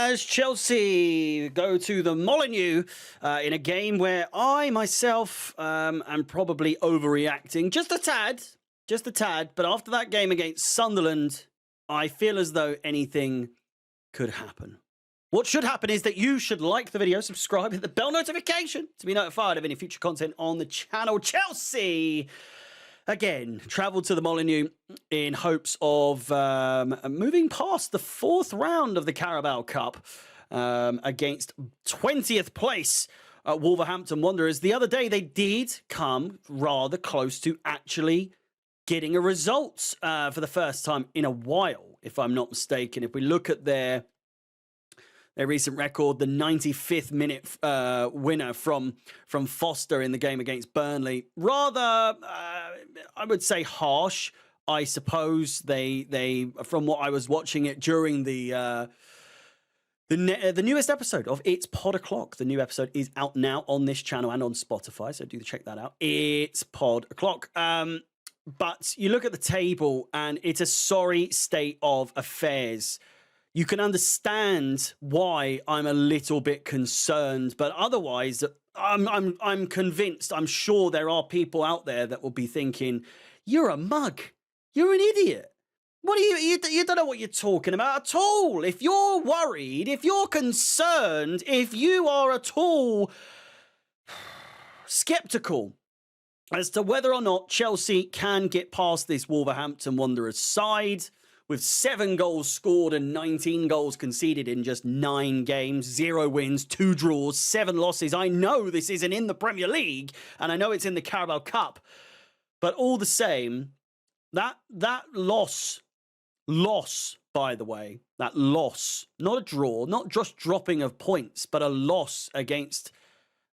as Chelsea go to the Molineux in a game where I myself am probably overreacting just a tad. But after that game against Sunderland, I feel as though anything could happen. What should happen is that you should like the video, subscribe, hit the bell notification to be notified of any future content on the channel. Chelsea, again, travelled to the Molineux in hopes of moving past the fourth round of the Carabao Cup against 20th place Wolverhampton Wanderers. The other day, they did come rather close to actually getting a result for the first time in a while, if I'm not mistaken. If we look at their recent record, the 95th minute winner from Foster in the game against Burnley. Rather, I would say harsh, I suppose. They from what I was watching it during the newest episode of It's Pod O'Clock. The new episode is out now on this channel and on Spotify, so do check that out. It's Pod O'Clock. But you look at the table and it's a sorry state of affairs. You can understand why I'm a little bit concerned, but otherwise, I'm convinced. I'm sure there are people out there that will be thinking, "You're a mug. You're an idiot. What are you don't know what you're talking about at all. If you're worried, if you're concerned, if you are at all skeptical as to whether or not Chelsea can get past this Wolverhampton Wanderers side." With 7 goals scored and 19 goals conceded in just 9 games, 0 wins, 2 draws, 7 losses. I know this isn't in the Premier League, and I know it's in the Carabao Cup, but all the same, that loss, by the way, that loss, not a draw, not just dropping of points, but a loss against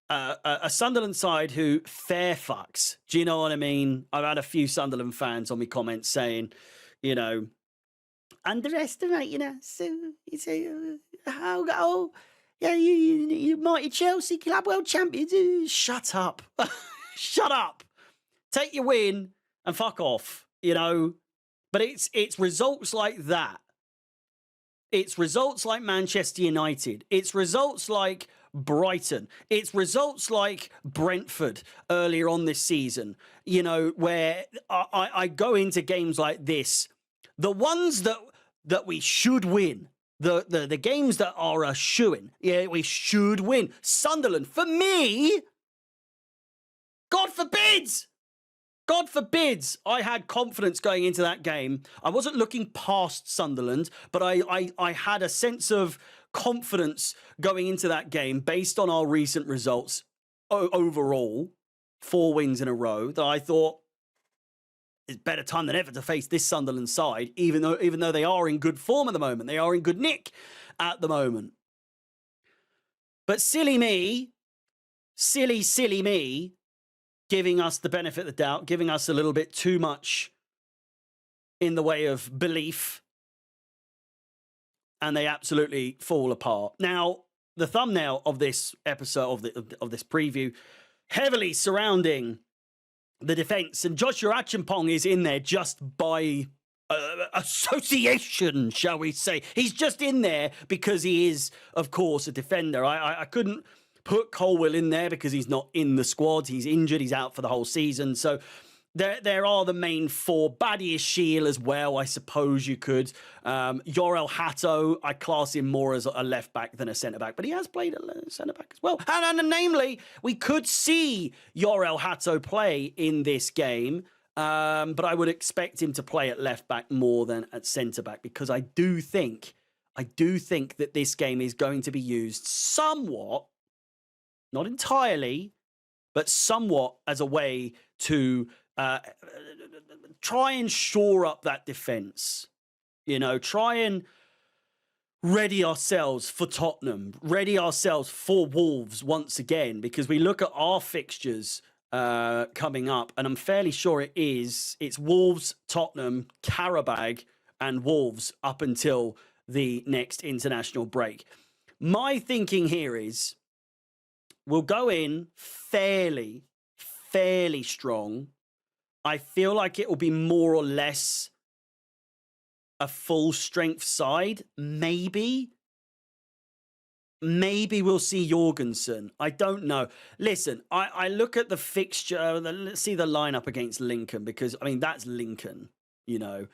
a Sunderland side who fair fucks. Do you know what I mean? I've had a few Sunderland fans on my comments saying, you know, underestimating us. You say, yeah, you mighty Chelsea Club World Champions. Shut up. Shut up. Take your win and fuck off, you know. But it's results like that. It's results like Manchester United. It's results like Brighton. It's results like Brentford earlier on this season, you know, where I go into games like this. The ones that we should win, the games that are a shoo-in, yeah, we should win. Sunderland, for me, God forbids, I had confidence going into that game. I wasn't looking past Sunderland, but I had a sense of confidence going into that game based on our recent results overall, 4 wins in a row, that I thought, it's better time than ever to face this Sunderland side, even though they are in good form at the moment. They are in good nick at the moment. But silly me, giving us the benefit of the doubt, giving us a little bit too much in the way of belief, and they absolutely fall apart. Now, the thumbnail of this episode, of this preview, heavily surrounding the defense, and Joshua Achimpong is in there just by association, shall we say. He's just in there because he is, of course, a defender. I couldn't put Colwill in there because he's not in the squad. He's injured. He's out for the whole season. So there are the main 4. Badia Shiel as well, I suppose you could. Yorel Hato, I class him more as a left-back than a centre-back, but he has played a centre-back as well. And namely, we could see Yorel Hato play in this game, but I would expect him to play at left-back more than at centre-back, because I do think that this game is going to be used somewhat, not entirely, but somewhat as a way to try and shore up that defense, you know, try and ready ourselves for Tottenham, ready ourselves for Wolves once again, because we look at our fixtures coming up, and I'm fairly sure it's Wolves, Tottenham, Carabao, and Wolves up until the next international break. My thinking here is we'll go in fairly strong. I feel like it will be more or less a full strength side, maybe. maybe we'll see Jorgensen. I don't know. Listen, I look at the fixture. Let's see the lineup against Lincoln, because, I mean, that's Lincoln, you know.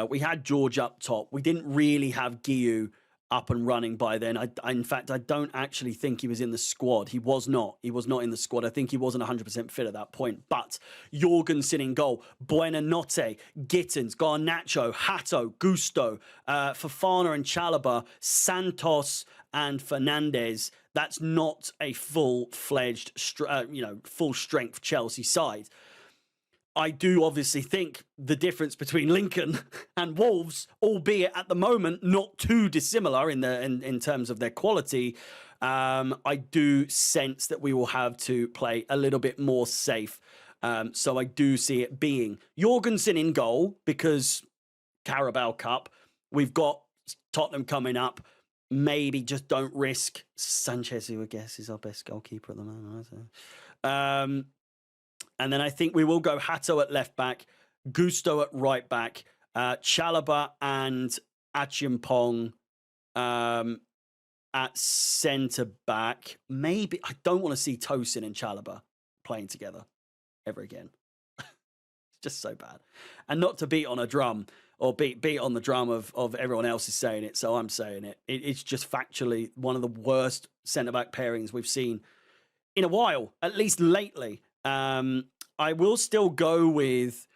We had George up top. We didn't really have Guiu up and running by then. In fact, I don't actually think he was in the squad. He was not. He was not in the squad. I think he wasn't 100% fit at that point. But Jorgensen in goal, Buenanotte, Gittins, Garnacho, Hato, Gusto, Fofana and Chalobah, Santos and Fernandez. That's not a full-fledged, full-strength Chelsea side. I do obviously think the difference between Lincoln and Wolves, albeit at the moment not too dissimilar in terms of their quality, I do sense that we will have to play a little bit more safe. So I do see it being Jorgensen in goal, because Carabao Cup, we've got Tottenham coming up. Maybe just don't risk Sanchez, who I guess is our best goalkeeper at the moment. And then I think we will go Hato at left back, Gusto at right back, Chalobah and Achiampong at centre back. Maybe, I don't want to see Tosin and Chalobah playing together ever again. It's just so bad. And not to beat on a drum, or beat on the drum of everyone else is saying it, so I'm saying it. It's just factually one of the worst centre-back pairings we've seen in a while, at least lately. I will still go with...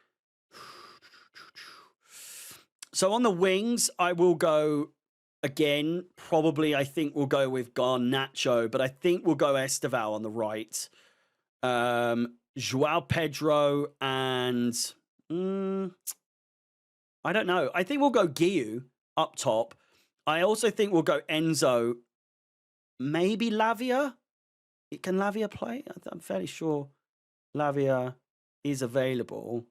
So on the wings, I will go, again, probably I think we'll go with Garnacho, but I think we'll go Esteval on the right. João Pedro and... I don't know. I think we'll go Guiu up top. I also think we'll go Enzo. Maybe Lavia? Can Lavia play? I'm fairly sure Lavia is available.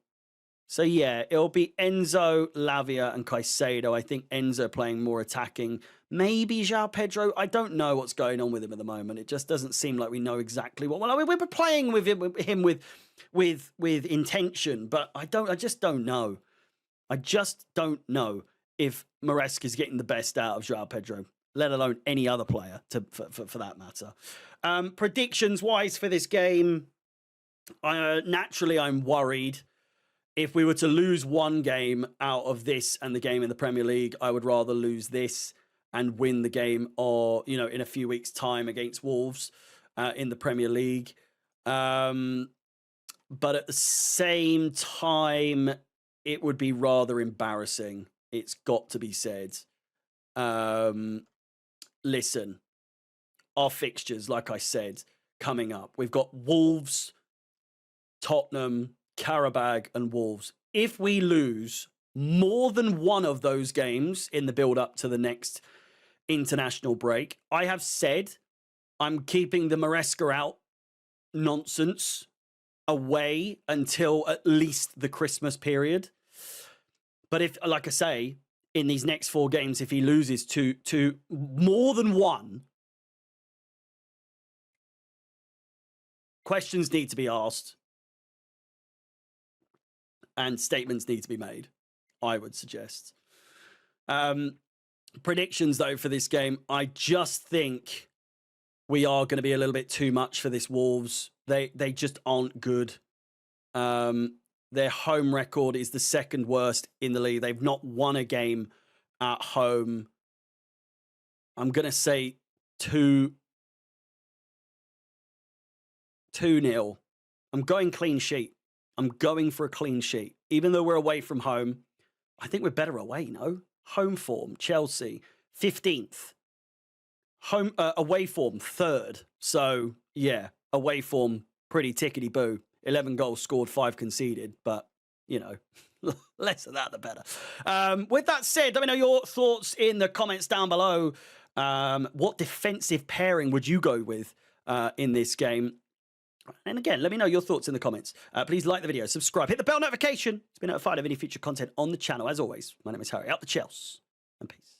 So yeah, it'll be Enzo, Lavia and Caicedo. I think Enzo playing more attacking. Maybe João Pedro. I don't know what's going on with him at the moment. It just doesn't seem like we know exactly what. Well, I mean, we're playing with him with intention, but I just don't know. I just don't know if MARESCA is getting the best out of João Pedro, let alone any other player for that matter. Predictions-wise for this game, naturally I'm worried. If we were to lose one game out of this and the game in the Premier League, I would rather lose this and win the game, or in a few weeks' time against Wolves in the Premier League. But at the same time, it would be rather embarrassing. It's got to be said. Listen, our fixtures, like I said, coming up. We've got Wolves, Tottenham, Carabao and Wolves. If we lose more than one of those games in the build-up to the next international break, I have said I'm keeping the MARESCA out nonsense away until at least the Christmas period. But if, like I say, in these next 4 games, if he loses to more than one, questions need to be asked and statements need to be made, I would suggest. Predictions, though, for this game, I just think we are going to be a little bit too much for this Wolves. They just aren't good. Their home record is the second worst in the league. They've not won a game at home. I'm going to say 2-0. I'm going clean sheet. I'm going for a clean sheet. Even though we're away from home, I think we're better away, no? Home form, Chelsea, 15th. Home away form, 3rd. So, yeah, away form, pretty tickety-boo. 11 goals scored, 5 conceded. But, less of that, the better. With that said, let me know your thoughts in the comments down below. What defensive pairing would you go with in this game? And again, let me know your thoughts in the comments. Please like the video, subscribe, hit the bell notification to be notified of any future content on the channel. As always, my name is Harry, out the Chels, and peace.